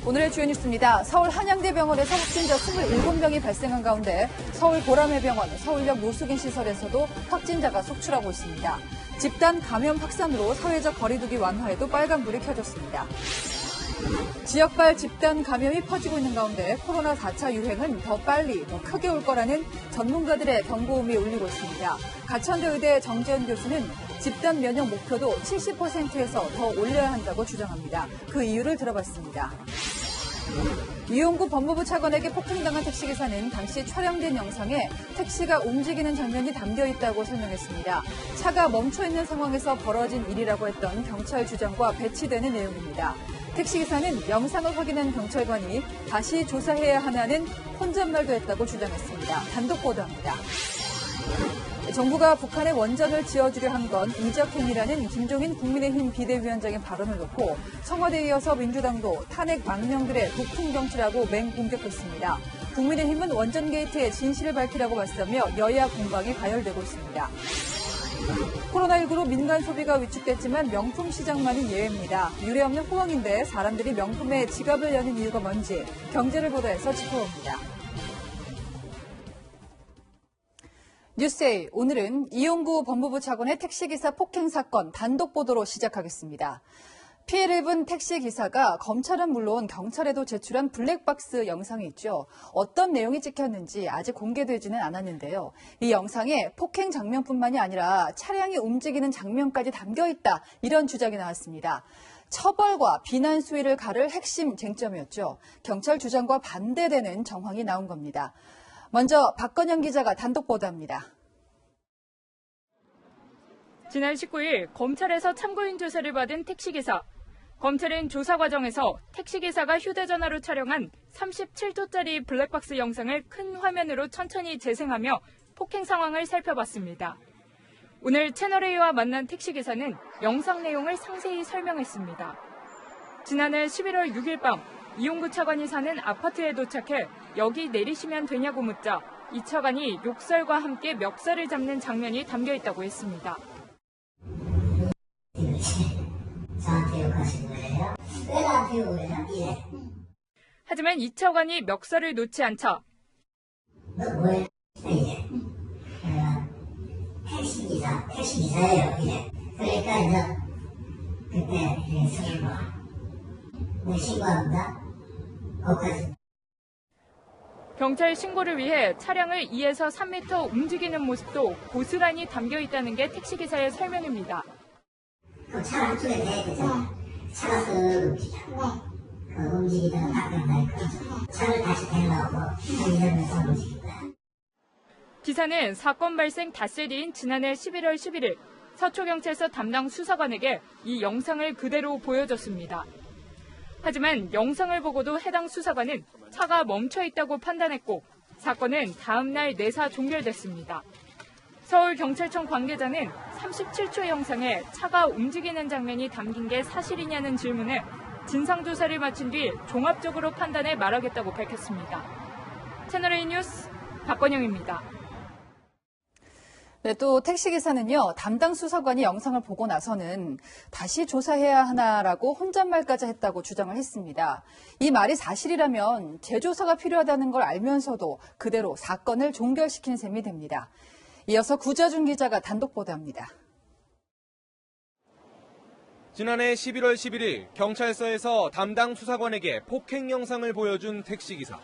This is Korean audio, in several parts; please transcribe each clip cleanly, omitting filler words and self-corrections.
오늘의 주요 뉴스입니다. 서울 한양대병원에서 확진자 27명이 발생한 가운데 서울 보라매병원, 서울역 노숙인 시설에서도 확진자가 속출하고 있습니다. 집단 감염 확산으로 사회적 거리두기 완화에도 빨간불이 켜졌습니다. 지역발 집단 감염이 퍼지고 있는 가운데 코로나 4차 유행은 더 빨리, 더 크게 올 거라는 전문가들의 경고음이 울리고 있습니다. 가천대 의대 정재현 교수는 집단 면역 목표도 70%에서 더 올려야 한다고 주장합니다. 그 이유를 들어봤습니다. 이용구 법무부 차관에게 폭행당한 택시기사는 당시 촬영된 영상에 택시가 움직이는 장면이 담겨 있다고 설명했습니다. 차가 멈춰있는 상황에서 벌어진 일이라고 했던 경찰 주장과 배치되는 내용입니다. 택시기사는 영상을 확인한 경찰관이 다시 조사해야 하냐는 혼잣말도 했다고 주장했습니다. 단독 보도합니다. 정부가 북한에 원전을 지어주려 한 건 이적행위라는 김종인 국민의힘 비대위원장의 발언을 놓고 청와대에 이어서 민주당도 탄핵 망명들의 북풍정치라고 맹공격했습니다. 국민의힘은 원전 게이트의 진실을 밝히라고 맞서며 여야 공방이 가열되고 있습니다. 코로나19로 민간 소비가 위축됐지만 명품 시장만은 예외입니다. 유례없는 호황인데 사람들이 명품에 지갑을 여는 이유가 뭔지 경제를 보도해서 짚어봅니다. 뉴스에이, 오늘은 이용구 법무부 차관의 택시기사 폭행 사건 단독 보도로 시작하겠습니다. 피해를 입은 택시기사가 검찰은 물론 경찰에도 제출한 블랙박스 영상이 있죠. 어떤 내용이 찍혔는지 아직 공개되지는 않았는데요. 이 영상에 폭행 장면뿐만이 아니라 차량이 움직이는 장면까지 담겨 있다, 이런 주장이 나왔습니다. 처벌과 비난 수위를 가를 핵심 쟁점이었죠. 경찰 주장과 반대되는 정황이 나온 겁니다. 먼저 박건영 기자가 단독 보도합니다. 지난 19일 검찰에서 참고인 조사를 받은 택시기사. 검찰은 조사 과정에서 택시기사가 휴대전화로 촬영한 37초짜리 블랙박스 영상을 큰 화면으로 천천히 재생하며 폭행 상황을 살펴봤습니다. 오늘 채널A와 만난 택시기사는 영상 내용을 상세히 설명했습니다. 지난해 11월 6일 밤 이용구 차관이 사는 아파트에 도착해 여기 내리시면 되냐고 묻자 이 차관이 욕설과 함께 멱살을 잡는 장면이 담겨 있다고 했습니다. 저한테 욕하신 거예요? 왜 나한테 욕을 해요? 예. 하지만 이 차관이 멱살을 놓지 않자 너 뭐해? 예. 택시기사예요. 예. 그러니까 이제 그때 서울 뭐 신고합니다. 거기까지. 경찰 신고를 위해 차량을 2에서 3m 움직이는 모습도 고스란히 담겨 있다는 게 택시기사의 설명입니다. 그 차 한쪽에 대야 되잖아. 차가 쓱 움직여. 그 움직이다가 바꾼다니까. 차를 다시 대려고 한 2년에서 움직일 거야. 기사는 사건 발생 닷새 뒤인 지난해 11월 11일 서초경찰서 담당 수사관에게 이 영상을 그대로 보여줬습니다. 하지만 영상을 보고도 해당 수사관은 차가 멈춰 있다고 판단했고 사건은 다음 날 내사 종결됐습니다. 서울경찰청 관계자는 37초 영상에 차가 움직이는 장면이 담긴 게 사실이냐는 질문에 진상조사를 마친 뒤 종합적으로 판단해 말하겠다고 밝혔습니다. 채널A 뉴스 박건영입니다. 네, 또 택시기사는요, 담당 수사관이 영상을 보고 나서는 다시 조사해야 하나라고 혼잣말까지 했다고 주장을 했습니다. 이 말이 사실이라면 재조사가 필요하다는 걸 알면서도 그대로 사건을 종결시킨 셈이 됩니다. 이어서 구자준 기자가 단독 보도합니다. 지난해 11월 11일 경찰서에서 담당 수사관에게 폭행 영상을 보여준 택시기사.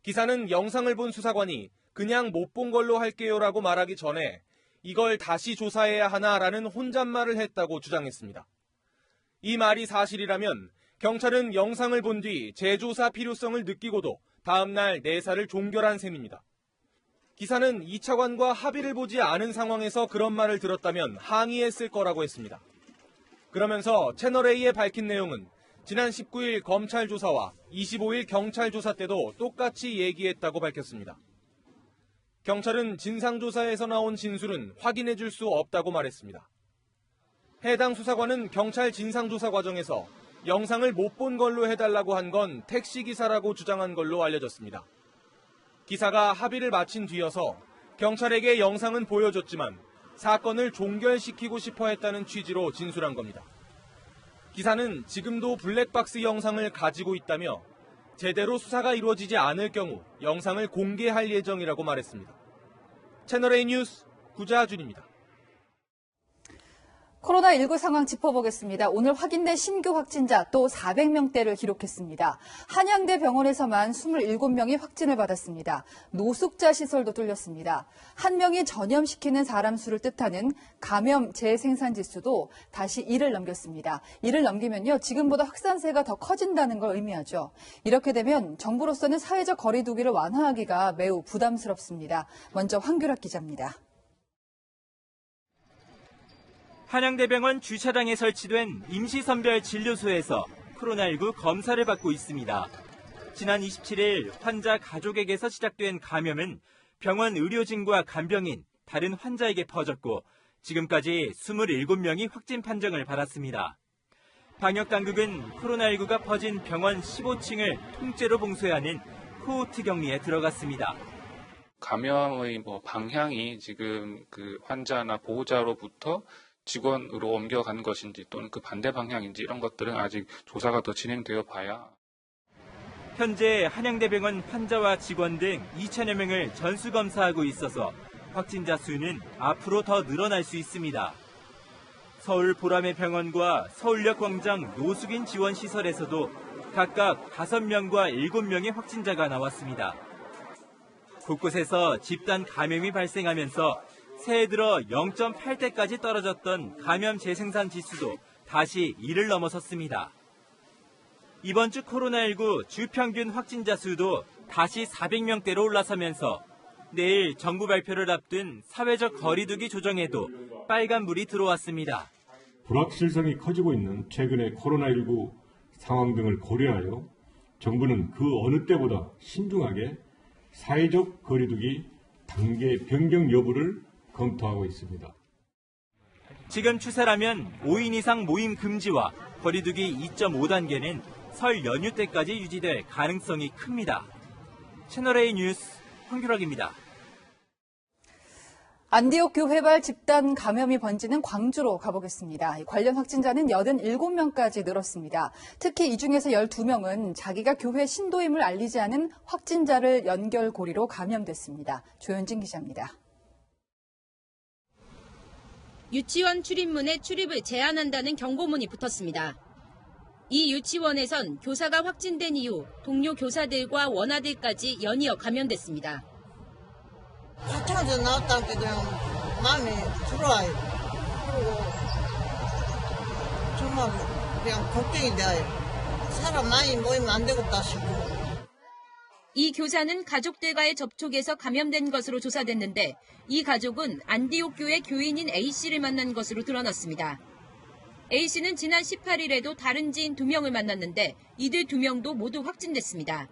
기사는 영상을 본 수사관이 그냥 못 본 걸로 할게요라고 말하기 전에 이걸 다시 조사해야 하나라는 혼잣말을 했다고 주장했습니다. 이 말이 사실이라면 경찰은 영상을 본 뒤 재조사 필요성을 느끼고도 다음 날 내사를 종결한 셈입니다. 기사는 이 차관과 합의를 보지 않은 상황에서 그런 말을 들었다면 항의했을 거라고 했습니다. 그러면서 채널A에 밝힌 내용은 지난 19일 검찰 조사와 25일 경찰 조사 때도 똑같이 얘기했다고 밝혔습니다. 경찰은 진상조사에서 나온 진술은 확인해 줄 수 없다고 말했습니다. 해당 수사관은 경찰 진상조사 과정에서 영상을 못 본 걸로 해달라고 한 건 택시기사라고 주장한 걸로 알려졌습니다. 기사가 합의를 마친 뒤여서 경찰에게 영상은 보여줬지만 사건을 종결시키고 싶어 했다는 취지로 진술한 겁니다. 기사는 지금도 블랙박스 영상을 가지고 있다며 제대로 수사가 이루어지지 않을 경우 영상을 공개할 예정이라고 말했습니다. 채널A 뉴스 구자준입니다. 코로나19 상황 짚어보겠습니다. 오늘 확인된 신규 확진자 또 400명대를 기록했습니다. 한양대 병원에서만 27명이 확진을 받았습니다. 노숙자 시설도 뚫렸습니다. 한 명이 전염시키는 사람 수를 뜻하는 감염 재생산 지수도 다시 1을 넘겼습니다. 1을 넘기면요, 지금보다 확산세가 더 커진다는 걸 의미하죠. 이렇게 되면 정부로서는 사회적 거리 두기를 완화하기가 매우 부담스럽습니다. 먼저 황규락 기자입니다. 한양대병원 주차장에 설치된 임시선별 진료소에서 코로나19 검사를 받고 있습니다. 지난 27일 환자 가족에게서 시작된 감염은 병원 의료진과 간병인, 다른 환자에게 퍼졌고 지금까지 27명이 확진 판정을 받았습니다. 방역당국은 코로나19가 퍼진 병원 15층을 통째로 봉쇄하는 코호트 격리에 들어갔습니다. 감염의 방향이 지금 그 환자나 보호자로부터 직원으로 옮겨간 것인지 또는 그 반대 방향인지 이런 것들은 아직 조사가 더 진행되어 봐야. 현재 한양대병원 환자와 직원 등 2천여 명을 전수검사하고 있어서 확진자 수는 앞으로 더 늘어날 수 있습니다. 서울 보라매 병원과 서울역 광장 노숙인 지원 시설에서도 각각 5명과 7명의 확진자가 나왔습니다. 곳곳에서 집단 감염이 발생하면서 새해 들어 0.8대까지 떨어졌던 감염 재생산 지수도 다시 1을 넘어섰습니다. 이번 주 코로나19 주평균 확진자 수도 다시 400명대로 올라서면서 내일 정부 발표를 앞둔 사회적 거리두기 조정에도 빨간불이 들어왔습니다. 불확실성이 커지고 있는 최근의 코로나19 상황 등을 고려하여 정부는 그 어느 때보다 신중하게 사회적 거리두기 단계 변경 여부를 검토하고 있습니다. 지금 추세라면 5인 이상 모임 금지와 거리두기 2.5단계는 설 연휴 때까지 유지될 가능성이 큽니다. 채널A 뉴스 황규락입니다. 안디옥 교회발 집단 감염이 번지는 광주로 가보겠습니다. 관련 확진자는 87명까지 늘었습니다. 특히 이 중에서 12명은 자기가 교회 신도임을 알리지 않은 확진자를 연결고리로 감염됐습니다. 조현진 기자입니다. 유치원 출입문에 출입을 제한한다는 경고문이 붙었습니다. 이 유치원에선 교사가 확진된 이후 동료 교사들과 원아들까지 연이어 감염됐습니다. 유치원에서 나왔다는 게 그냥 마음이 들어와요. 그리고 정말 그냥 걱정이 돼요. 사람 많이 모이면 안 되겠다 싶고. 이 교사는 가족들과의 접촉에서 감염된 것으로 조사됐는데 이 가족은 안디옥 교회 교인인 A씨를 만난 것으로 드러났습니다. A씨는 지난 18일에도 다른 지인 2명을 만났는데 이들 2명도 모두 확진됐습니다.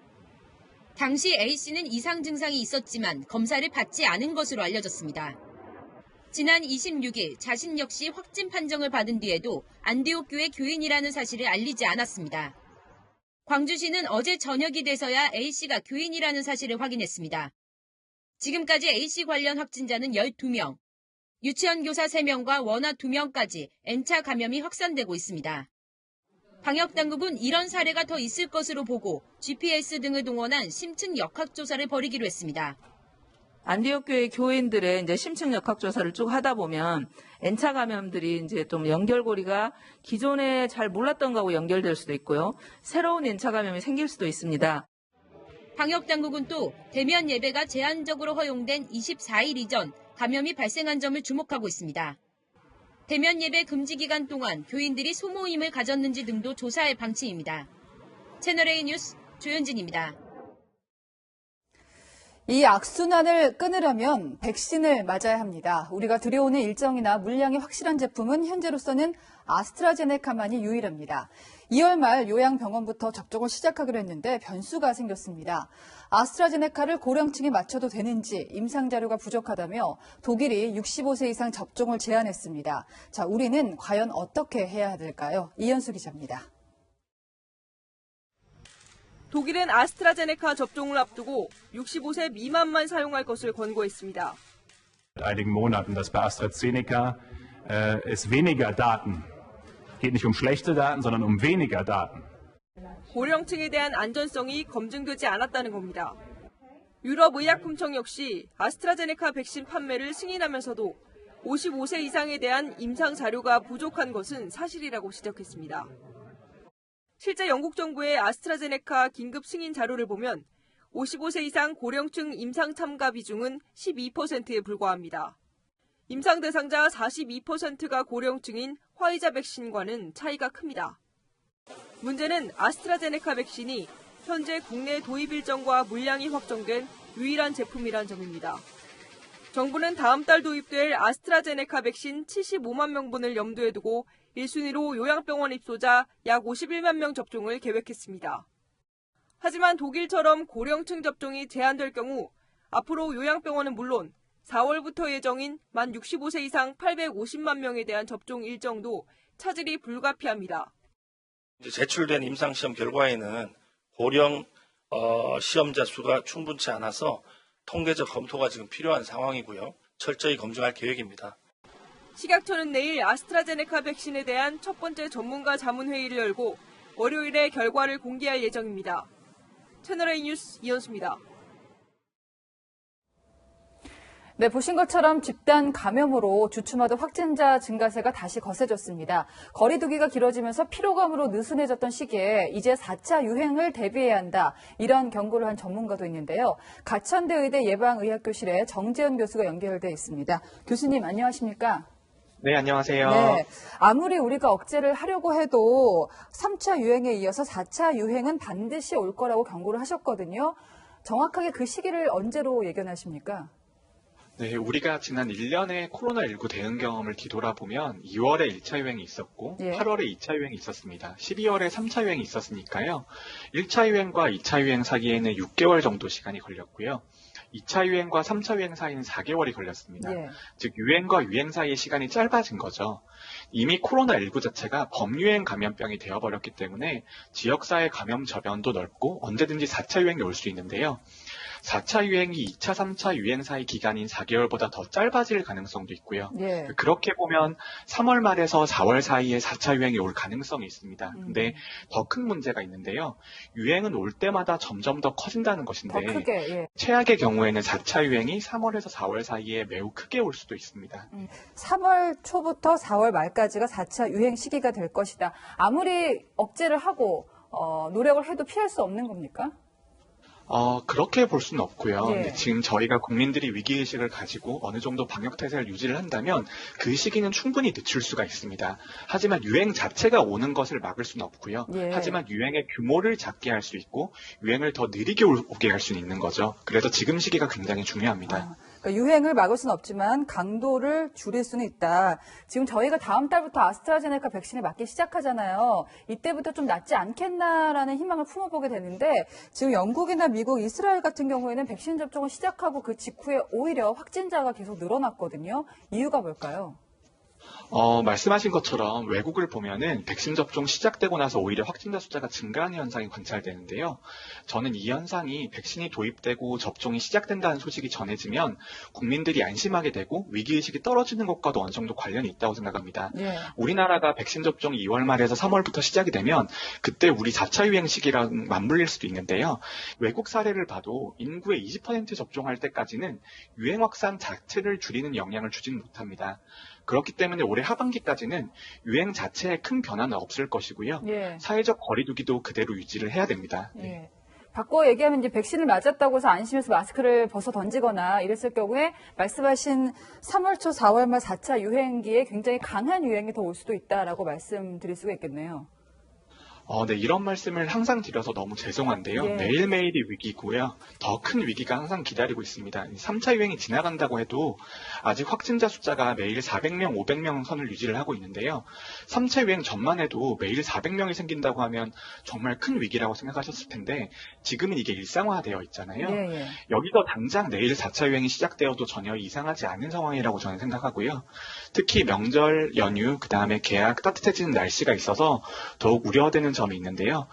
당시 A씨는 이상 증상이 있었지만 검사를 받지 않은 것으로 알려졌습니다. 지난 26일 자신 역시 확진 판정을 받은 뒤에도 안디옥 교회 교인이라는 사실을 알리지 않았습니다. 광주시는 어제 저녁이 돼서야 A씨가 교인이라는 사실을 확인했습니다. 지금까지 A씨 관련 확진자는 12명, 유치원 교사 3명과 원아 2명까지 N차 감염이 확산되고 있습니다. 방역당국은 이런 사례가 더 있을 것으로 보고 GPS 등을 동원한 심층 역학조사를 벌이기로 했습니다. 안디옥 교회 교인들의 이제 심층 역학조사를 쭉 하다 보면 N차 감염들이 이제 좀 연결고리가 기존에 잘 몰랐던 거하고 연결될 수도 있고요. 새로운 N차 감염이 생길 수도 있습니다. 방역당국은 또 대면 예배가 제한적으로 허용된 24일 이전 감염이 발생한 점을 주목하고 있습니다. 대면 예배 금지 기간 동안 교인들이 소모임을 가졌는지 등도 조사할 방침입니다. 채널A 뉴스 조현진입니다. 이 악순환을 끊으려면 백신을 맞아야 합니다. 우리가 들여오는 일정이나 물량이 확실한 제품은 현재로서는 아스트라제네카만이 유일합니다. 2월 말 요양병원부터 접종을 시작하기로 했는데 변수가 생겼습니다. 아스트라제네카를 고령층에 맞춰도 되는지 임상 자료가 부족하다며 독일이 65세 이상 접종을 제한했습니다. 자, 우리는 과연 어떻게 해야 될까요? 이현수 기자입니다. 독일은 아스트라제네카 접종을 앞두고 65세 미만만 사용할 것을 권고했습니다. Seit einigen Monaten, dass bei AstraZeneca es weniger Daten geht nicht um schlechte Daten, sondern um weniger Daten. 고령층에 대한 안전성이 검증되지 않았다는 겁니다. 유럽의약품청 역시 아스트라제네카 백신 판매를 승인하면서도 55세 이상에 대한 임상 자료가 부족한 것은 사실이라고 지적했습니다. 실제 영국 정부의 아스트라제네카 긴급 승인 자료를 보면 55세 이상 고령층 임상 참가 비중은 12%에 불과합니다. 임상 대상자 42%가 고령층인 화이자 백신과는 차이가 큽니다. 문제는 아스트라제네카 백신이 현재 국내 도입 일정과 물량이 확정된 유일한 제품이란 점입니다. 정부는 다음 달 도입될 아스트라제네카 백신 75만 명분을 염두에 두고 1순위로 요양병원 입소자 약 51만 명 접종을 계획했습니다. 하지만 독일처럼 고령층 접종이 제한될 경우 앞으로 요양병원은 물론 4월부터 예정인 만 65세 이상 850만 명에 대한 접종 일정도 차질이 불가피합니다. 제출된 임상시험 결과에는 고령 시험자 수가 충분치 않아서 통계적 검토가 지금 필요한 상황이고요. 철저히 검증할 계획입니다. 식약처는 내일 아스트라제네카 백신에 대한 첫 번째 전문가 자문회의를 열고 월요일에 결과를 공개할 예정입니다. 채널A 뉴스 이현수입니다. 네, 보신 것처럼 집단 감염으로 주춤하던 확진자 증가세가 다시 거세졌습니다. 거리 두기가 길어지면서 피로감으로 느슨해졌던 시기에 이제 4차 유행을 대비해야 한다. 이런 경고를 한 전문가도 있는데요. 가천대 의대 예방의학교실에 정재현 교수가 연결돼 있습니다. 교수님 안녕하십니까? 네, 안녕하세요. 네, 아무리 우리가 억제를 하려고 해도 3차 유행에 이어서 4차 유행은 반드시 올 거라고 경고를 하셨거든요. 정확하게 그 시기를 언제로 예견하십니까? 네, 우리가 지난 1년의 코로나19 대응 경험을 뒤돌아보면 2월에 1차 유행이 있었고 8월에 2차 유행이 있었습니다. 12월에 3차 유행이 있었으니까요. 1차 유행과 2차 유행 사이에는 6개월 정도 시간이 걸렸고요. 2차 유행과 3차 유행 사이는 4개월이 걸렸습니다. 즉 유행과 유행 사이의 시간이 짧아진 거죠. 이미 코로나19 자체가 범유행 감염병이 되어버렸기 때문에 지역사회 감염 저변도 넓고 언제든지 4차 유행이 올 수 있는데요. 4차 유행이 2차, 3차 유행 사이 기간인 4개월보다 더 짧아질 가능성도 있고요. 그렇게 보면 3월 말에서 4월 사이에 4차 유행이 올 가능성이 있습니다. 근데 더 큰 문제가 있는데요. 유행은 올 때마다 점점 더 커진다는 것인데 더 크게, 최악의 경우에는 4차 유행이 3월에서 4월 사이에 매우 크게 올 수도 있습니다. 3월 초부터 4월 말까지가 4차 유행 시기가 될 것이다. 아무리 억제를 하고 노력을 해도 피할 수 없는 겁니까? 그렇게 볼 수는 없고요. 예. 근데 지금 저희가 국민들이 위기의식을 가지고 어느 정도 방역태세를 유지를 한다면 그 시기는 충분히 늦출 수가 있습니다. 하지만 유행 자체가 오는 것을 막을 수는 없고요. 예. 하지만 유행의 규모를 작게 할 수 있고 유행을 더 느리게 오게 할 수는 있는 거죠. 그래서 지금 시기가 굉장히 중요합니다. 그러니까 유행을 막을 수는 없지만 강도를 줄일 수는 있다. 지금 저희가 다음 달부터 아스트라제네카 백신을 맞기 시작하잖아요. 이때부터 좀 낫지 않겠나라는 희망을 품어보게 되는데 지금 영국이나 미국, 이스라엘 같은 경우에는 백신 접종을 시작하고 그 직후에 오히려 확진자가 계속 늘어났거든요. 이유가 뭘까요? 말씀하신 것처럼 외국을 보면은 백신 접종 시작되고 나서 오히려 확진자 숫자가 증가하는 현상이 관찰되는데요. 저는 이 현상이 백신이 도입되고 접종이 시작된다는 소식이 전해지면 국민들이 안심하게 되고 위기의식이 떨어지는 것과도 어느 정도 관련이 있다고 생각합니다. 우리나라가 백신 접종이 2월 말에서 3월부터 시작이 되면 그때 우리 4차 유행 시기랑 맞물릴 수도 있는데요. 외국 사례를 봐도 인구의 20% 접종할 때까지는 유행 확산 자체를 줄이는 영향을 주지는 못합니다. 그렇기 때문에 올해 하반기까지는 유행 자체에 큰 변화는 없을 것이고요. 사회적 거리두기도 그대로 유지를 해야 됩니다. 바꿔 얘기하면 이제 백신을 맞았다고 해서 안심해서 마스크를 벗어 던지거나 이랬을 경우에 말씀하신 3월 초 4월 말 4차 유행기에 굉장히 강한 유행이 더 올 수도 있다라고 말씀드릴 수가 있겠네요. 네, 이런 말씀을 항상 드려서 너무 죄송한데요. 매일매일이 위기고요. 더 큰 위기가 항상 기다리고 있습니다. 3차 유행이 지나간다고 해도 아직 확진자 숫자가 매일 400명, 500명 선을 유지를 하고 있는데요. 3차 유행 전만 해도 매일 400명이 생긴다고 하면 정말 큰 위기라고 생각하셨을 텐데 지금은 이게 일상화되어 있잖아요. 여기서 당장 내일 4차 유행이 시작되어도 전혀 이상하지 않은 상황이라고 저는 생각하고요. 특히 명절 연휴, 그다음에 개학, 따뜻해지는 날씨가 있어서 더욱 우려되는 점이 있는데요.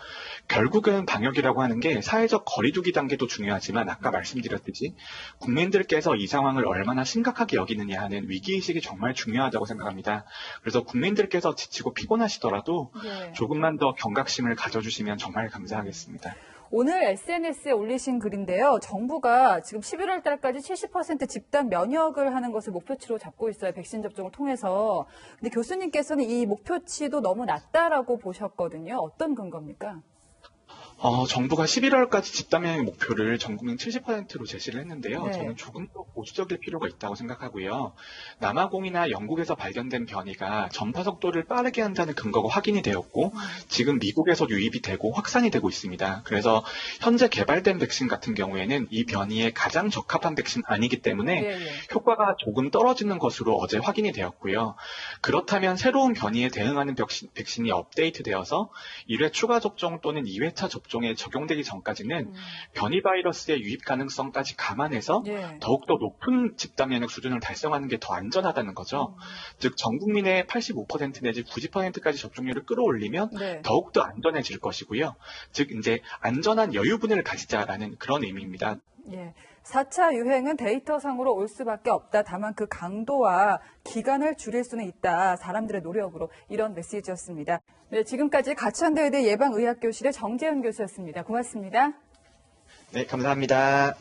결국은 방역이라고 하는 게 사회적 거리두기 단계도 중요하지만 아까 말씀드렸듯이 국민들께서 이 상황을 얼마나 심각하게 여기느냐 하는 위기의식이 정말 중요하다고 생각합니다. 그래서 국민들께서 지치고 피곤하시더라도 조금만 더 경각심을 가져주시면 정말 감사하겠습니다. 오늘 SNS에 올리신 글인데요. 정부가 지금 11월 달까지 70% 집단 면역을 하는 것을 목표치로 잡고 있어요. 백신 접종을 통해서. 근데 교수님께서는 이 목표치도 너무 낮다라고 보셨거든요. 어떤 근거입니까? 정부가 11월까지 집단 면역 목표를 전 국민 70%로 제시를 했는데요. 저는 조금 더 보수적일 필요가 있다고 생각하고요. 남아공이나 영국에서 발견된 변이가 전파 속도를 빠르게 한다는 근거가 확인이 되었고 지금 미국에서 유입이 되고 확산이 되고 있습니다. 그래서 현재 개발된 백신 같은 경우에는 이 변이에 가장 적합한 백신 아니기 때문에 효과가 조금 떨어지는 것으로 어제 확인이 되었고요. 그렇다면 새로운 변이에 대응하는 백신이 업데이트되어서 1회 추가 접종 또는 2회차 접종에 적용되기 전까지는 변이 바이러스의 유입 가능성까지 감안해서 더욱더 높은 집단 면역 수준을 달성하는 게 더 안전하다는 거죠. 즉 전 국민의 85% 내지 90%까지 접종률을 끌어올리면 더욱더 안전해질 것이고요. 즉 이제 안전한 여유분을 가지자라는 그런 의미입니다. 4차 유행은 데이터상으로 올 수밖에 없다. 다만 그 강도와 기간을 줄일 수는 있다. 사람들의 노력으로 이런 메시지였습니다. 네, 지금까지 가천대의대 예방의학교실의 정재현 교수였습니다. 고맙습니다. 네, 감사합니다.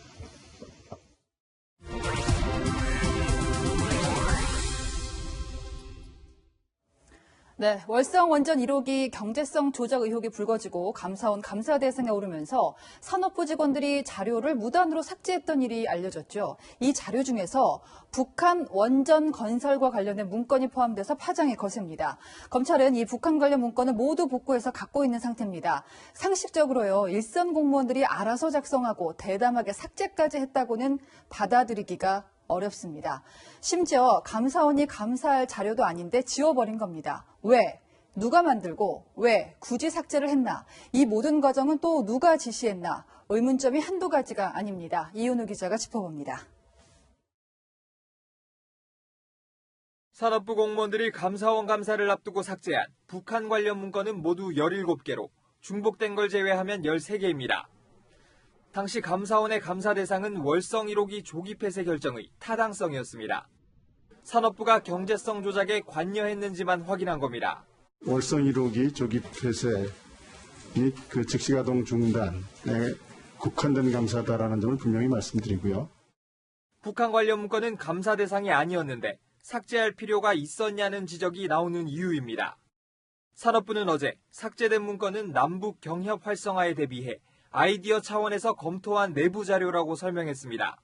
네, 월성 원전 1호기 경제성 조작 의혹이 불거지고 감사원 감사 대상에 오르면서 산업부 직원들이 자료를 무단으로 삭제했던 일이 알려졌죠. 이 자료 중에서 북한 원전 건설과 관련된 문건이 포함돼서 파장이 거셉니다. 검찰은 이 북한 관련 문건을 모두 복구해서 갖고 있는 상태입니다. 상식적으로요, 일선 공무원들이 알아서 작성하고 대담하게 삭제까지 했다고는 받아들이기가 어렵습니다. 심지어 감사원이 감사할 자료도 아닌데 지워버린 겁니다. 왜? 누가 만들고 왜 굳이 삭제를 했나? 이 모든 과정은 또 누가 지시했나? 의문점이 한두 가지가 아닙니다. 이윤우 기자가 짚어봅니다. 산업부 공무원들이 감사원 감사를 앞두고 삭제한 북한 관련 문건은 모두 17개로 중복된 걸 제외하면 13개입니다. 당시 감사원의 감사 대상은 월성 1호기 조기 폐쇄 결정의 타당성이었습니다. 산업부가 경제성 조작에 관여했는지만 확인한 겁니다. 월성 1호기 조기 폐쇄 및 그 즉시가동 중단에 국한된 감사다라는 점을 분명히 말씀드리고요. 북한 관련 문건은 감사 대상이 아니었는데 삭제할 필요가 있었냐는 지적이 나오는 이유입니다. 산업부는 어제 삭제된 문건은 남북 경협 활성화에 대비해 아이디어 차원에서 검토한 내부 자료라고 설명했습니다.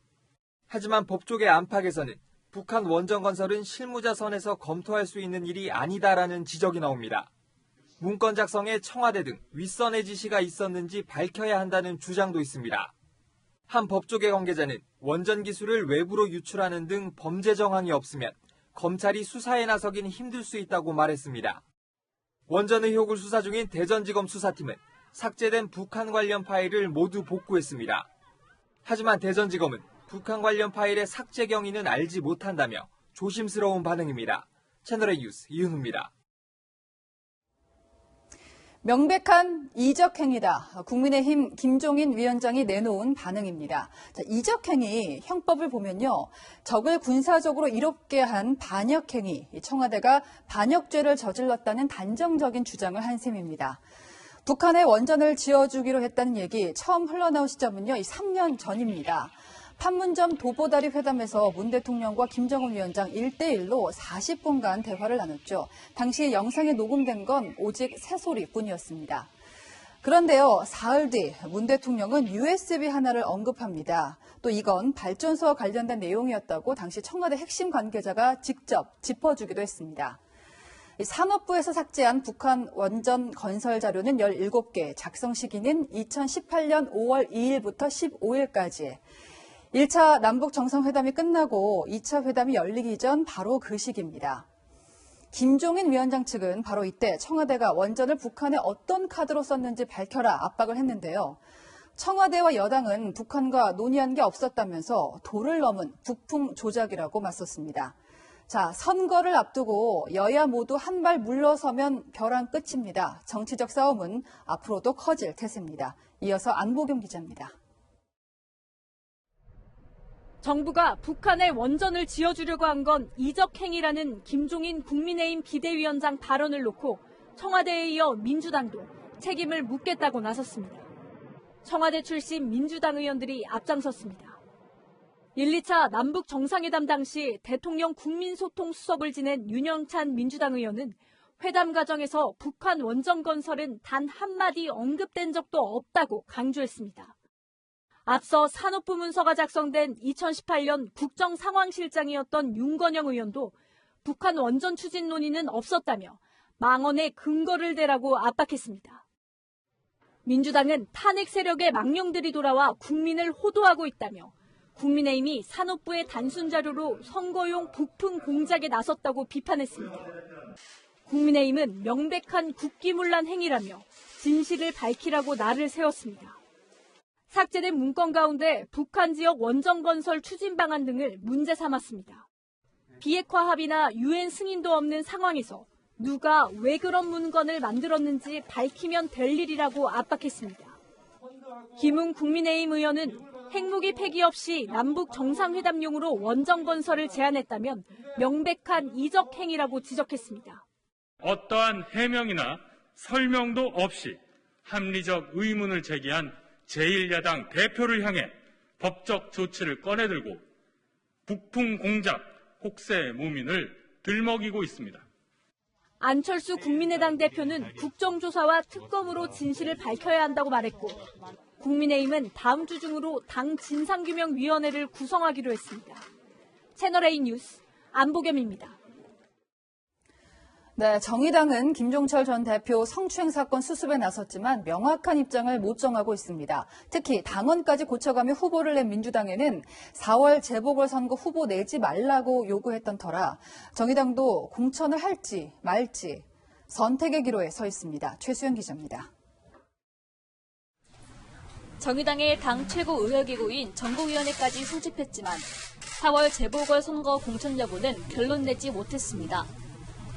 하지만 법조계 안팎에서는 북한 원전 건설은 실무자 선에서 검토할 수 있는 일이 아니다라는 지적이 나옵니다. 문건 작성에 청와대 등 윗선의 지시가 있었는지 밝혀야 한다는 주장도 있습니다. 한 법조계 관계자는 원전 기술을 외부로 유출하는 등 범죄 정황이 없으면 검찰이 수사에 나서긴 힘들 수 있다고 말했습니다. 원전 의혹을 수사 중인 대전지검 수사팀은 삭제된 북한 관련 파일을 모두 복구했습니다. 하지만 대전지검은 북한 관련 파일의 삭제 경위는 알지 못한다며 조심스러운 반응입니다. 채널A 뉴스 이윤우입니다. 명백한 이적행위다. 국민의힘 김종인 위원장이 내놓은 반응입니다. 이적행위 형법을 보면요, 적을 군사적으로 이롭게 한 반역행위, 청와대가 반역죄를 저질렀다는 단정적인 주장을 한 셈입니다. 북한에 원전을 지어주기로 했다는 얘기 처음 흘러나온 시점은요, 3년 전입니다. 판문점 도보다리 회담에서 문 대통령과 김정은 위원장 1대1로 40분간 대화를 나눴죠. 당시 영상에 녹음된 건 오직 새소리뿐이었습니다. 그런데요, 사흘 뒤 문 대통령은 USB 하나를 언급합니다. 또 이건 발전소와 관련된 내용이었다고 당시 청와대 핵심 관계자가 직접 짚어주기도 했습니다. 산업부에서 삭제한 북한 원전 건설 자료는 17개, 작성 시기는 2018년 5월 2일부터 15일까지. 1차 남북 정상회담이 끝나고 2차 회담이 열리기 전 바로 그 시기입니다. 김종인 위원장 측은 바로 이때 청와대가 원전을 북한에 어떤 카드로 썼는지 밝혀라 압박을 했는데요. 청와대와 여당은 북한과 논의한 게 없었다면서 도를 넘은 북풍 조작이라고 맞섰습니다. 자, 선거를 앞두고 여야 모두 한 발 물러서면 벼랑 끝입니다. 정치적 싸움은 앞으로도 커질 태세입니다. 이어서 안보경 기자입니다. 정부가 북한에 원전을 지어주려고 한 건 이적행위라는 김종인 국민의힘 비대위원장 발언을 놓고 청와대에 이어 민주당도 책임을 묻겠다고 나섰습니다. 청와대 출신 민주당 의원들이 앞장섰습니다. 1, 2차 남북 정상회담 당시 대통령 국민소통 수석을 지낸 윤영찬 민주당 의원은 회담 과정에서 북한 원전 건설은 단 한마디 언급된 적도 없다고 강조했습니다. 앞서 산업부문서가 작성된 2018년 국정상황실장이었던 윤건영 의원도 북한 원전 추진 논의는 없었다며 망언의 근거를 대라고 압박했습니다. 민주당은 탄핵 세력의 망령들이 돌아와 국민을 호도하고 있다며 국민의힘이 산업부의 단순 자료로 선거용 부품 공작에 나섰다고 비판했습니다. 국민의힘은 명백한 국기문란 행위라며 진실을 밝히라고 날을 세웠습니다. 삭제된 문건 가운데 북한 지역 원전 건설 추진 방안 등을 문제 삼았습니다. 비핵화 합의나 유엔 승인도 없는 상황에서 누가 왜 그런 문건을 만들었는지 밝히면 될 일이라고 압박했습니다. 김웅 국민의힘 의원은 핵무기 폐기 없이 남북 정상회담용으로 원전 건설을 제안했다면 명백한 이적 행위라고 지적했습니다. 어떠한 해명이나 설명도 없이 합리적 의문을 제기한 제1야당 대표를 향해 법적 조치를 꺼내들고 북풍 공작, 혹세 무민을 들먹이고 있습니다. 안철수 국민의당 대표는 국정조사와 특검으로 진실을 밝혀야 한다고 말했고 국민의힘은 다음 주 중으로 당 진상규명위원회를 구성하기로 했습니다. 채널A 뉴스 안보겸입니다. 네, 정의당은 김종철 전 대표 성추행 사건 수습에 나섰지만 명확한 입장을 못 정하고 있습니다. 특히 당원까지 고쳐가며 후보를 낸 민주당에는 4월 재보궐선거 후보 내지 말라고 요구했던 터라 정의당도 공천을 할지 말지 선택의 기로에 서 있습니다. 최수연 기자입니다. 정의당의 당 최고 의회기구인 전국위원회까지 소집했지만 4월 재보궐선거 공천 여부는 결론 내지 못했습니다.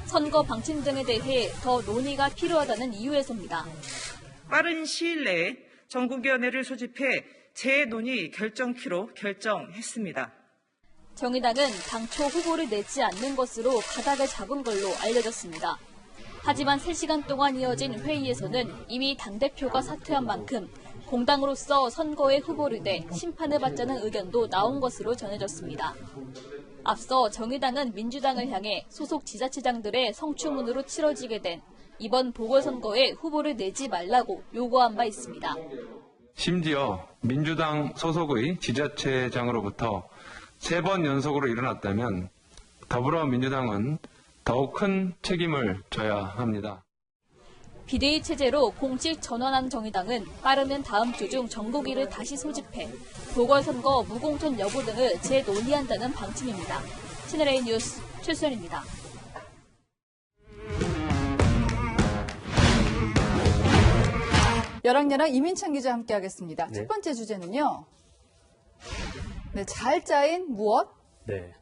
선거 방침 등에 대해 더 논의가 필요하다는 이유에서입니다. 빠른 시일 내에 전국위원회를 소집해 재논의 결정키로 결정했습니다. 정의당은 당초 후보를 내지 않는 것으로 가닥을 잡은 걸로 알려졌습니다. 하지만 3시간 동안 이어진 회의에서는 이미 당대표가 사퇴한 만큼 공당으로서 선거에 후보를 내 심판을 받자는 의견도 나온 것으로 전해졌습니다. 앞서 정의당은 민주당을 향해 소속 지자체장들의 성추문으로 치러지게 된 이번 보궐선거에 후보를 내지 말라고 요구한 바 있습니다. 심지어 민주당 소속의 지자체장으로부터 3번 연속으로 일어났다면 더불어민주당은 더욱 큰 책임을 져야 합니다. 비대위 체제로 공식 전환한 정의당은 빠르면 다음 주 중 정국위를 다시 소집해 보궐선거 무공천 여부 등을 재논의한다는 방침입니다. 채널A 뉴스 최수연입니다. 여랑여랑 이민찬 기자 함께하겠습니다. 네. 첫 번째 주제는요. 네, 잘 짜인 무엇? 네.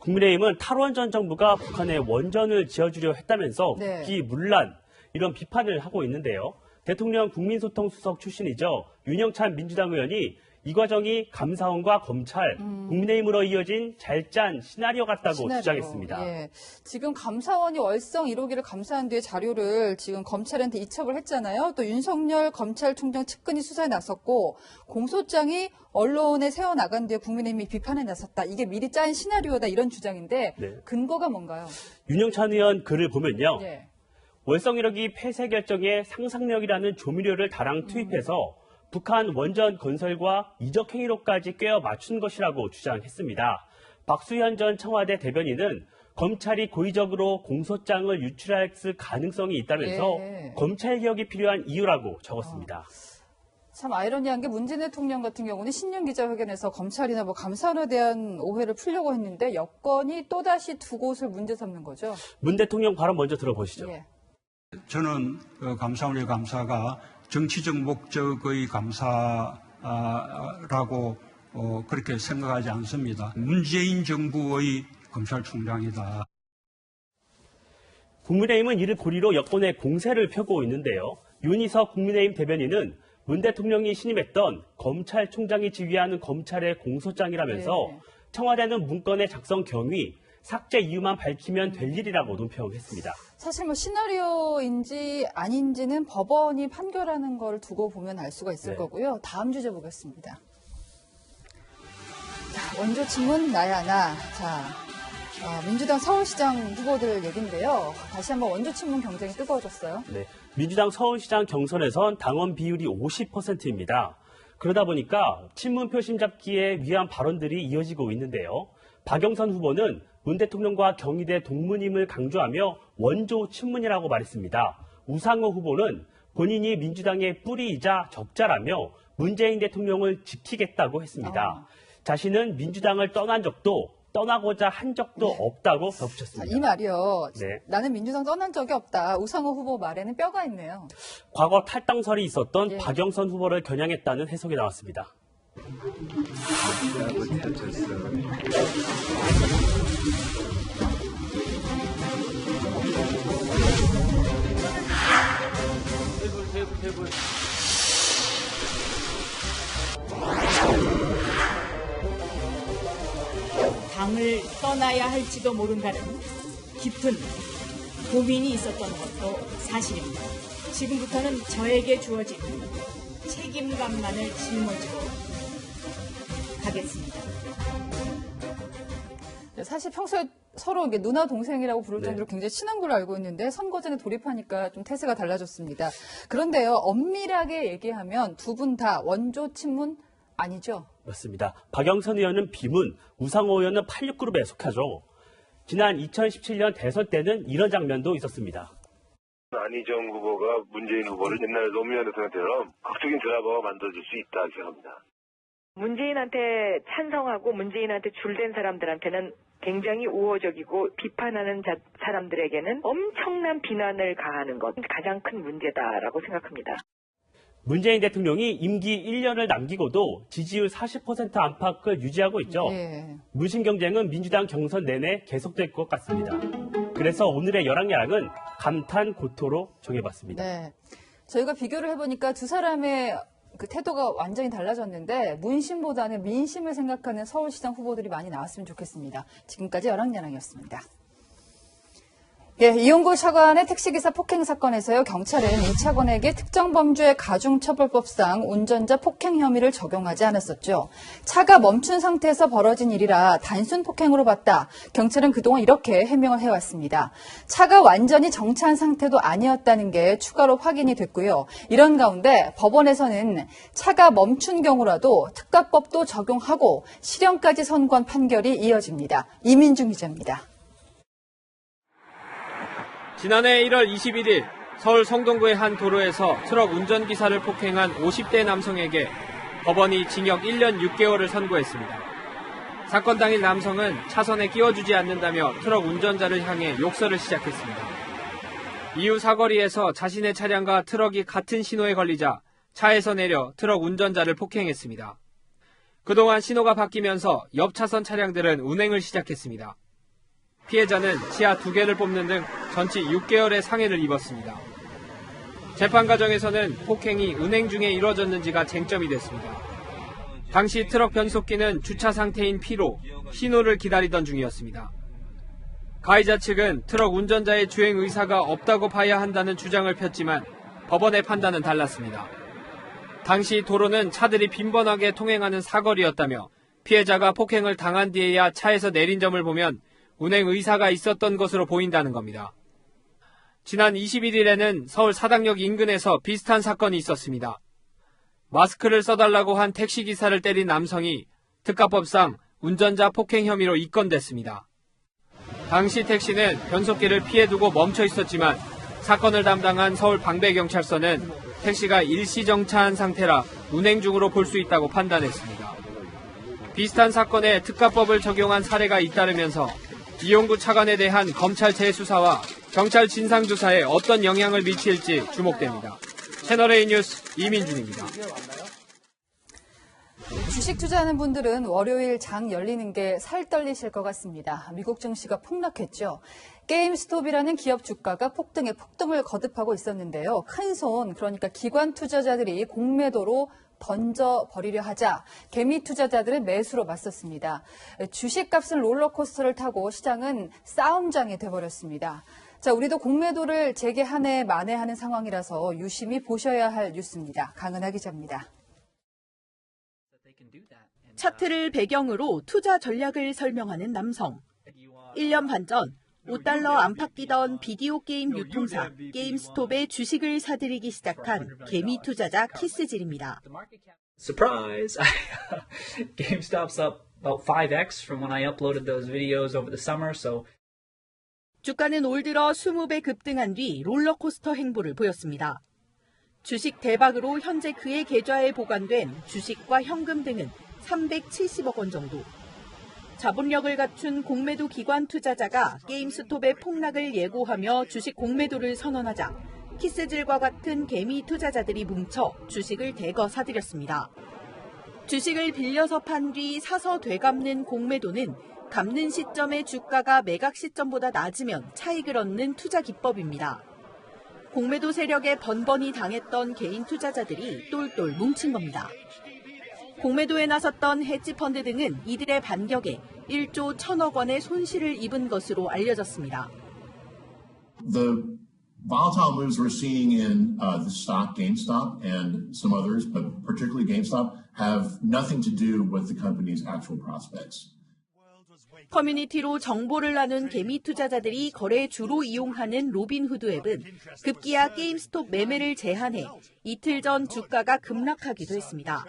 국민의힘은 탈원전 정부가 북한에 원전을 지어주려 했다면서 네. 국기문란 이런 비판을 하고 있는데요. 대통령 국민소통수석 출신이죠. 윤영찬 민주당 의원이 이 과정이 감사원과 검찰, 국민의힘으로 이어진 잘 짠 시나리오 같다고 주장했습니다. 예. 지금 감사원이 월성 1호기를 감사한 뒤에 자료를 지금 검찰한테 이첩을 했잖아요. 또 윤석열 검찰총장 측근이 수사에 나섰고 공소장이 언론에 새어나간 뒤에 국민의힘이 비판에 나섰다. 이게 미리 짜인 시나리오다 이런 주장인데 네. 근거가 뭔가요? 윤영찬 의원 글을 보면요. 예. 월성 1호기 폐쇄 결정에 상상력이라는 조미료를 다량 투입해서 북한 원전 건설과 이적 행위로까지 꿰어 맞춘 것이라고 주장했습니다. 박수현 전 청와대 대변인은 검찰이 고의적으로 공소장을 유출할 가능성이 있다면서 예. 검찰 개혁이 필요한 이유라고 적었습니다. 참 아이러니한 게 문재인 대통령 같은 경우는 신년 기자회견에서 검찰이나 감사원에 대한 오해를 풀려고 했는데 여권이 또다시 두 곳을 문제 삼는 거죠. 문 대통령 발언 먼저 들어보시죠. 예. 저는 감사원의 감사가 정치적 목적의 감사라고 그렇게 생각하지 않습니다. 문재인 정부의 검찰총장이다. 국민의힘은 이를 고리로 여권의 공세를 펴고 있는데요. 윤희석 국민의힘 대변인은 문 대통령이 신임했던 검찰총장이 지휘하는 검찰의 공소장이라면서 청와대는 문건의 작성 경위, 삭제 이유만 밝히면 될 일이라고 논평했습니다. 사실 뭐 시나리오인지 아닌지는 법원이 판결하는 걸 두고 보면 알 수가 있을 거고요. 다음 주제 보겠습니다. 자, 원조 친문 나야 나. 자, 민주당 서울시장 후보들 얘긴데요. 다시 한번 원조 친문 경쟁이 뜨거워졌어요. 네, 민주당 서울시장 경선에선 당원 비율이 50%입니다. 그러다 보니까 친문 표심 잡기에 위한 발언들이 이어지고 있는데요. 박영선 후보는 문 대통령과 경희대 동문임을 강조하며 원조 친문이라고 말했습니다. 우상호 후보는 본인이 민주당의 뿌리이자 적자라며 문재인 대통령을 지키겠다고 했습니다. 자신은 민주당을 떠나고자 한 적도 없다고 덧붙였습니다. 이 말이요. 나는 민주당 떠난 적이 없다. 우상호 후보 말에는 뼈가 있네요. 과거 탈당설이 있었던 박영선 후보를 겨냥했다는 해석이 나왔습니다. 당을 떠나야 할지도 모른다는 깊은 고민이 있었던 것도 사실입니다. 지금부터는 저에게 주어진 책임감만을 짊어지고 가겠습니다. 사실 평소에 서로 이게 누나 동생이라고 부를 정도로 굉장히 친한 걸로 알고 있는데 선거 전에 돌입하니까 좀 태세가 달라졌습니다. 그런데요, 엄밀하게 얘기하면 두 분 다 원조 친문 아니죠? 맞습니다. 박영선 의원은 비문, 우상호 의원은 86그룹에 속하죠. 지난 2017년 대선 때는 이런 장면도 있었습니다. 안희정 후보가 문재인 후보를 옛날 노무현 대통령처럼 극적인 드라마가 만들어질 수 있다 생각합니다. 문재인한테 찬성하고 문재인한테 줄된 사람들한테는 굉장히 우호적이고 비판하는 사람들에게는 엄청난 비난을 가하는 것, 가장 큰 문제다라고 생각합니다. 문재인 대통령이 임기 1년을 남기고도 지지율 40% 안팎을 유지하고 있죠. 문신 경쟁은 민주당 경선 내내 계속될 것 같습니다. 그래서 오늘의 열왕야랑은 감탄 고토로 정해봤습니다. 네, 저희가 비교를 해보니까 두 사람의 그 태도가 완전히 달라졌는데 문심보다는 민심을 생각하는 서울시장 후보들이 많이 나왔으면 좋겠습니다. 지금까지 열왕야랑이었습니다. 이용구 차관의 택시기사 폭행 사건에서요, 경찰은 이 차관에게 특정범죄 가중처벌법상 운전자 폭행 혐의를 적용하지 않았었죠. 차가 멈춘 상태에서 벌어진 일이라 단순 폭행으로 봤다. 경찰은 그동안 이렇게 해명을 해왔습니다. 차가 완전히 정차한 상태도 아니었다는 게 추가로 확인이 됐고요. 이런 가운데 법원에서는 차가 멈춘 경우라도 특가법도 적용하고 실형까지 선고한 판결이 이어집니다. 이민중 기자입니다. 지난해 1월 21일 서울 성동구의 한 도로에서 트럭 운전기사를 폭행한 50대 남성에게 법원이 징역 1년 6개월을 선고했습니다. 사건 당일 남성은 차선에 끼워주지 않는다며 트럭 운전자를 향해 욕설을 시작했습니다. 이후 사거리에서 자신의 차량과 트럭이 같은 신호에 걸리자 차에서 내려 트럭 운전자를 폭행했습니다. 그동안 신호가 바뀌면서 옆 차선 차량들은 운행을 시작했습니다. 피해자는 치아 2개를 뽑는 등 전치 6개월의 상해를 입었습니다. 재판 과정에서는 폭행이 운행 중에 이뤄졌는지가 쟁점이 됐습니다. 당시 트럭 변속기는 주차 상태인 P로 신호를 기다리던 중이었습니다. 가해자 측은 트럭 운전자의 주행 의사가 없다고 봐야 한다는 주장을 폈지만 법원의 판단은 달랐습니다. 당시 도로는 차들이 빈번하게 통행하는 사거리였다며 피해자가 폭행을 당한 뒤에야 차에서 내린 점을 보면 운행 의사가 있었던 것으로 보인다는 겁니다. 지난 21일에는 서울 사당역 인근에서 비슷한 사건이 있었습니다. 마스크를 써달라고 한 택시기사를 때린 남성이 특가법상 운전자 폭행 혐의로 입건됐습니다. 당시 택시는 변속기를 피해두고 멈춰 있었지만 사건을 담당한 서울 방배경찰서는 택시가 일시정차한 상태라 운행 중으로 볼 수 있다고 판단했습니다. 비슷한 사건에 특가법을 적용한 사례가 잇따르면서 이용구 차관에 대한 검찰 재수사와 경찰 진상조사에 어떤 영향을 미칠지 주목됩니다. 채널A 뉴스 이민준입니다. 주식 투자하는 분들은 월요일 장 열리는 게 살 떨리실 것 같습니다. 미국 증시가 폭락했죠. 게임스톱이라는 기업 주가가 폭등에 폭등을 거듭하고 있었는데요. 큰손, 그러니까 기관 투자자들이 공매도로 던져버리려 하자 개미 투자자들은 매수로 맞섰습니다. 주식값은 롤러코스터를 타고 시장은 싸움장이 돼버렸습니다. 자, 우리도 공매도를 재개 한 해 만회하는 상황이라서 유심히 보셔야 할 뉴스입니다. 강은하 기자입니다. 차트를 배경으로 투자 전략을 설명하는 남성. 1년 반 전 $5 안팎 뛰던 비디오 게임 유통사 게임스톱의 주식을 사들이기 시작한 개미 투자자 키스질입니다. Surprise! GameStop's up about 5x from when I uploaded those videos over the summer, so 주가는 올 들어 20배 급등한 뒤 롤러코스터 행보를 보였습니다. 주식 대박으로 현재 그의 계좌에 보관된 주식과 현금 등은 370억 원 정도. 자본력을 갖춘 공매도 기관 투자자가 게임스톱의 폭락을 예고하며 주식 공매도를 선언하자 키스질과 같은 개미 투자자들이 뭉쳐 주식을 대거 사들였습니다. 주식을 빌려서 판 뒤 사서 되갚는 공매도는 갚는 시점의 주가가 매각 시점보다 낮으면 차익을 얻는 투자 기법입니다. 공매도 세력에 번번이 당했던 개인 투자자들이 똘똘 뭉친 겁니다. 공매도에 나섰던 헤지펀드 등은 이들의 반격에 1조 1천억 원의 손실을 입은 것으로 알려졌습니다. The volatile moves we're seeing in the stock GameStop and some others, but particularly GameStop, have nothing to do with the company's actual prospects. 커뮤니티로 정보를 나눈 개미 투자자들이 거래에 주로 이용하는 로빈후드 앱은 급기야 게임스톱 매매를 제한해 이틀 전 주가가 급락하기도 했습니다.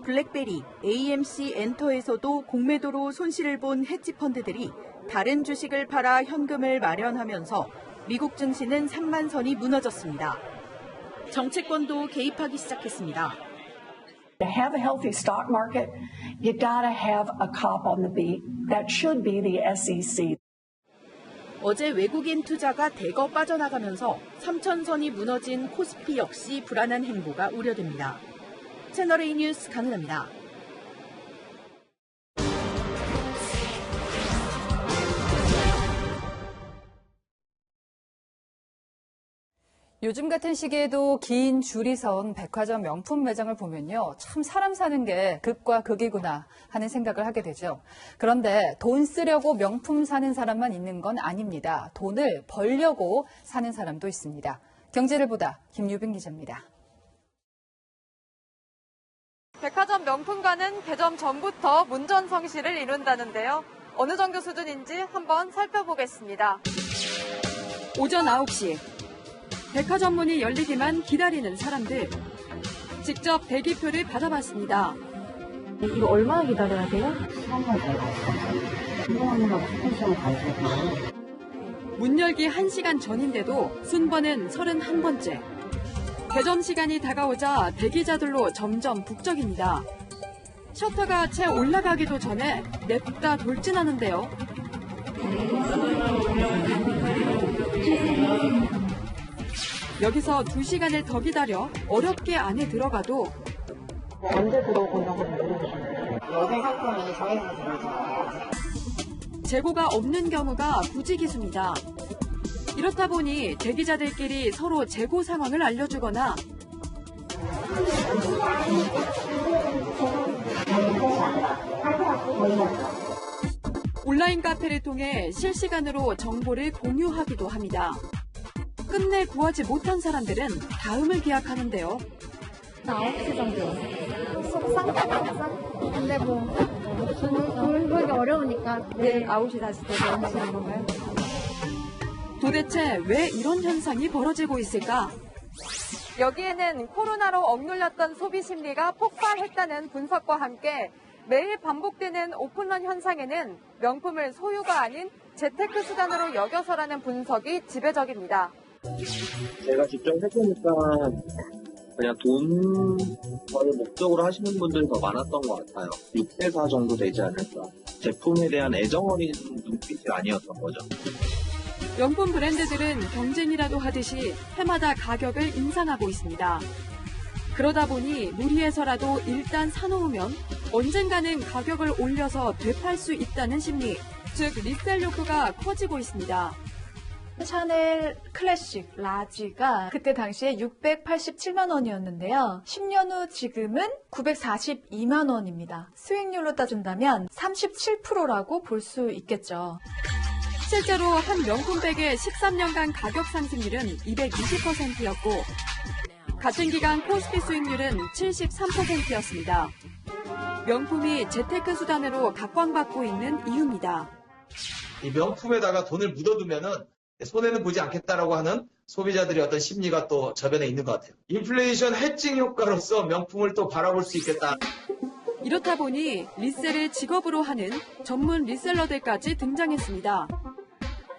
블랙베리, AMC 엔터에서도 공매도로 손실을 본 헤지펀드들이 다른 주식을 팔아 현금을 마련하면서 미국 증시는 3만 선이 무너졌습니다. 정치권도 개입하기 시작했습니다. To have a healthy stock market, you gotta have a cop on the beat. That should be the SEC. 어제 외국인 투자가 대거 빠져나가면서 3천선이 무너진 코스피 역시 불안한 행보가 우려됩니다. 채널A 뉴스 강은하입니다. 요즘 같은 시기에도 긴 줄이 선 백화점 명품 매장을 보면요. 참 사람 사는 게 극과 극이구나 하는 생각을 하게 되죠. 그런데 돈 쓰려고 명품 사는 사람만 있는 건 아닙니다. 돈을 벌려고 사는 사람도 있습니다. 경제를 보다 김유빈 기자입니다. 백화점 명품관은 개점 전부터 문전성시를 이룬다는데요. 어느 정도 수준인지 한번 살펴보겠습니다. 오전 9시. 백화점 문이 열리기만 기다리는 사람들. 직접 대기표를 받아봤습니다. 이거 얼마나 기다려야 돼요? 문 열기 1시간 전인데도 순번은 31번째. 개점 시간이 다가오자 대기자들로 점점 북적입니다. 셔터가 채 올라가기도 전에 냅다 돌진하는데요. 여기서 2시간을 더 기다려 어렵게 안에 들어가도 언제 들어오려고 여행 상품이 정해서 들어오죠. 재고가 없는 경우가 부지기수입니다. 이렇다 보니 대기자들끼리 서로 재고 상황을 알려주거나 온라인 카페를 통해 실시간으로 정보를 공유하기도 합니다. 끝내 구하지 못한 사람들은 다음을 기약하는데요. 9시 정도. 속상? 근데 돈 벌기 어려우니까 내일 9시 다시 되는 건가요? 도대체 왜 이런 현상이 벌어지고 있을까? 여기에는 코로나로 억눌렸던 소비 심리가 폭발했다는 분석과 함께 매일 반복되는 오픈런 현상에는 명품을 소유가 아닌 재테크 수단으로 여겨서라는 분석이 지배적입니다. 제가 직접 해보니까 그냥 돈 벌 목적으로 하시는 분들이 더 많았던 것 같아요. 6대4 정도 되지 않을까. 제품에 대한 애정 어린 눈빛이 아니었던 거죠. 명품 브랜드들은 경쟁이라도 하듯이 해마다 가격을 인상하고 있습니다. 그러다 보니 무리해서라도 일단 사놓으면 언젠가는 가격을 올려서 되팔 수 있다는 심리, 즉 리셀 욕구가 커지고 있습니다. 샤넬 클래식 라지가 그때 당시에 687만 원이었는데요. 10년 후 지금은 942만 원입니다. 수익률로 따준다면 37%라고 볼 수 있겠죠. 실제로 한 명품백의 13년간 가격 상승률은 220%였고 같은 기간 코스피 수익률은 73%였습니다. 명품이 재테크 수단으로 각광받고 있는 이유입니다. 이 명품에다가 돈을 묻어두면은 손해는 보지 않겠다라고 하는 소비자들의 어떤 심리가 또 저변에 있는 것 같아요. 인플레이션 해칭 효과로서 명품을 또 바라볼 수 있겠다. 이렇다 보니 리셀을 직업으로 하는 전문 리셀러들까지 등장했습니다.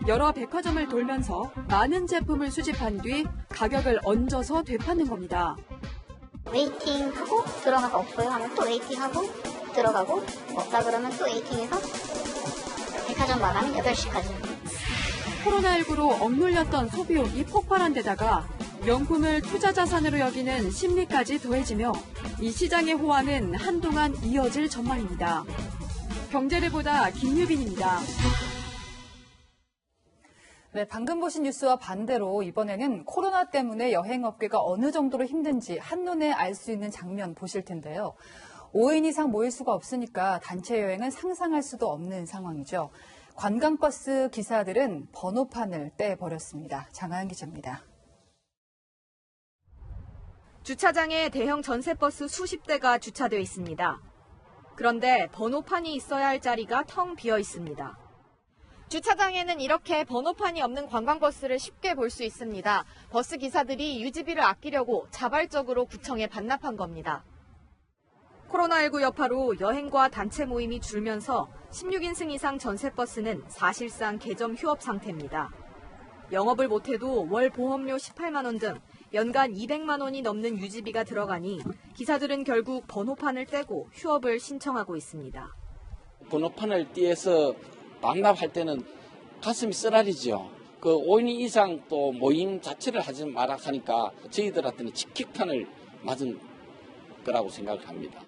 여러 백화점을 돌면서 많은 제품을 수집한 뒤 가격을 얹어서 되파는 겁니다. 웨이팅하고 들어가가 없어요 하면 또 웨이팅하고 들어가고 없다 그러면 또 웨이팅해서 백화점 마감은 8시까지. 코로나19로 억눌렸던 소비욕이 폭발한 데다가 명품을 투자 자산으로 여기는 심리까지 더해지며 이 시장의 호황은 한동안 이어질 전망입니다. 경제를 보다 김유빈입니다. 네, 방금 보신 뉴스와 반대로 이번에는 코로나 때문에 여행업계가 어느 정도로 힘든지 한눈에 알 수 있는 장면 보실 텐데요. 5인 이상 모일 수가 없으니까 단체 여행은 상상할 수도 없는 상황이죠. 관광버스 기사들은 번호판을 떼버렸습니다. 장하연 기자입니다. 주차장에 대형 전세버스 수십 대가 주차되어 있습니다. 그런데 번호판이 있어야 할 자리가 텅 비어 있습니다. 주차장에는 이렇게 번호판이 없는 관광버스를 쉽게 볼 수 있습니다. 버스 기사들이 유지비를 아끼려고 자발적으로 구청에 반납한 겁니다. 코로나19 여파로 여행과 단체 모임이 줄면서 16인승 이상 전세버스는 사실상 개점 휴업 상태입니다. 영업을 못해도 월 보험료 18만 원 등 연간 200만 원이 넘는 유지비가 들어가니 기사들은 결국 번호판을 떼고 휴업을 신청하고 있습니다. 번호판을 떼서 반납할 때는 가슴이 쓰라리죠. 그 5인 이상 또 모임 자체를 하지 마라 하니까 저희들한테는 직격탄을 맞은 거라고 생각을 합니다.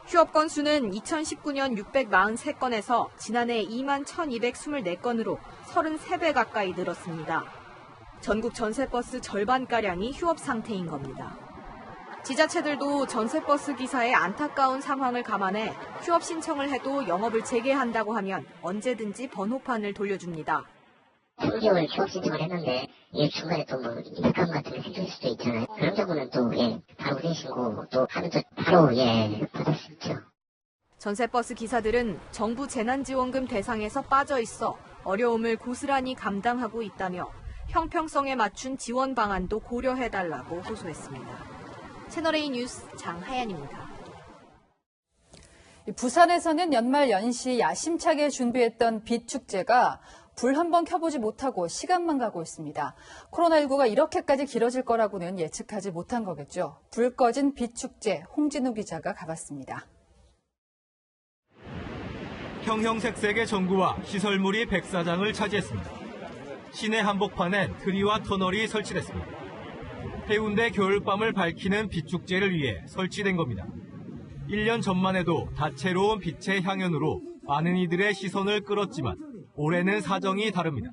휴업 건수는 2019년 643건에서 지난해 2만 1,224건으로 33배 가까이 늘었습니다. 전국 전세버스 절반가량이 휴업 상태인 겁니다. 지자체들도 전세버스 기사의 안타까운 상황을 감안해 휴업 신청을 해도 영업을 재개한다고 하면 언제든지 번호판을 돌려줍니다. 3개월 휴업 신청을 했는데 중간에 또 이득감 같은 게 생길 수도 있잖아요. 그런 경우는 또 바로 후신고 또 하면 또 바로 받을 수 있죠. 전세버스 기사들은 정부 재난지원금 대상에서 빠져 있어 어려움을 고스란히 감당하고 있다며 형평성에 맞춘 지원 방안도 고려해달라고 호소했습니다. 채널A 뉴스 장하연입니다. 부산에서는 연말 연시 야심차게 준비했던 빛축제가 불 한 번 켜보지 못하고 시간만 가고 있습니다. 코로나19가 이렇게까지 길어질 거라고는 예측하지 못한 거겠죠. 불 꺼진 빛축제, 홍진우 기자가 가봤습니다. 형형색색의 전구와 시설물이 백사장을 차지했습니다. 시내 한복판엔 트리와 터널이 설치됐습니다. 해운대 겨울밤을 밝히는 빛축제를 위해 설치된 겁니다. 1년 전만 해도 다채로운 빛의 향연으로 많은 이들의 시선을 끌었지만 올해는 사정이 다릅니다.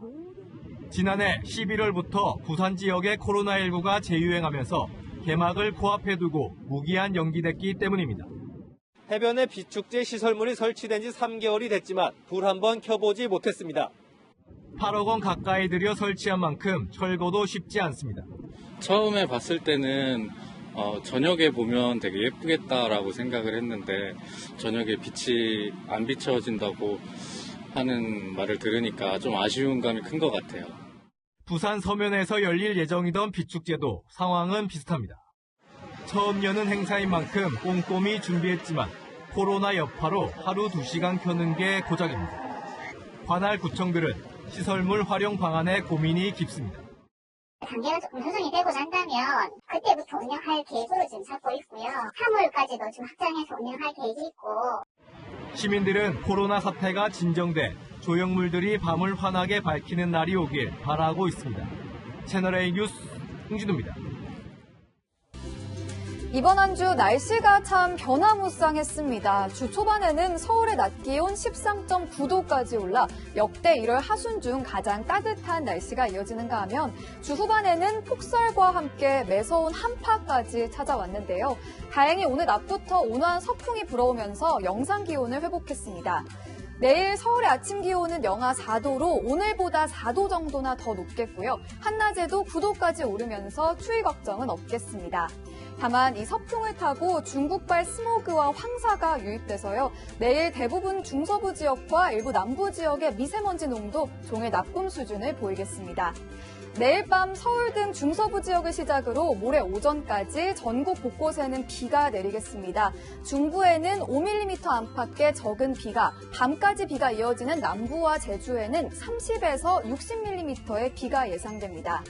지난해 11월부터 부산 지역의 코로나19가 재유행하면서 개막을 코앞에 두고 무기한 연기됐기 때문입니다. 해변에 빛축제 시설물이 설치된 지 3개월이 됐지만 불 한 번 켜보지 못했습니다. 8억 원 가까이 들여 설치한 만큼 철거도 쉽지 않습니다. 처음에 봤을 때는 저녁에 보면 되게 예쁘겠다라고 생각을 했는데 저녁에 빛이 안 비춰진다고 하는 말을 들으니까 좀 아쉬운 감이 큰 것 같아요. 부산 서면에서 열릴 예정이던 빛축제도 상황은 비슷합니다. 처음 여는 행사인 만큼 꼼꼼히 준비했지만 코로나 여파로 하루 2시간 켜는 게 고작입니다. 관할 구청들은 시설물 활용 방안에 고민이 깊습니다. 단계가 조금 조정이 되고 난다면 그때부터 운영할 계획으로 지금 잡고 있고요. 3월까지도 좀 확장해서 운영할 계획이 있고. 시민들은 코로나 사태가 진정돼 조형물들이 밤을 환하게 밝히는 날이 오길 바라고 있습니다. 채널A 뉴스 홍진우입니다. 이번 한 주 날씨가 참 변화무쌍했습니다. 주 초반에는 서울의 낮 기온 13.9도까지 올라 역대 1월 하순 중 가장 따뜻한 날씨가 이어지는가 하면 주 후반에는 폭설과 함께 매서운 한파까지 찾아왔는데요. 다행히 오늘 낮부터 온화한 서풍이 불어오면서 영상 기온을 회복했습니다. 내일 서울의 아침 기온은 영하 4도로 오늘보다 4도 정도나 더 높겠고요. 한낮에도 9도까지 오르면서 추위 걱정은 없겠습니다. 다만 이 서풍을 타고 중국발 스모그와 황사가 유입돼서요. 내일 대부분 중서부 지역과 일부 남부 지역의 미세먼지 농도 종일 나쁨 수준을 보이겠습니다. 내일 밤 서울 등 중서부 지역을 시작으로 모레 오전까지 전국 곳곳에는 비가 내리겠습니다. 중부에는 5mm 안팎의 적은 비가, 밤까지 비가 이어지는 남부와 제주에는 30에서 60mm의 비가 예상됩니다.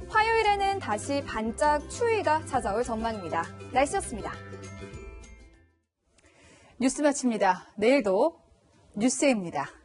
화요일에는 다시 반짝 추위가 찾아올 전망입니다. 날씨였습니다. 뉴스 마칩니다. 내일도 뉴스입니다.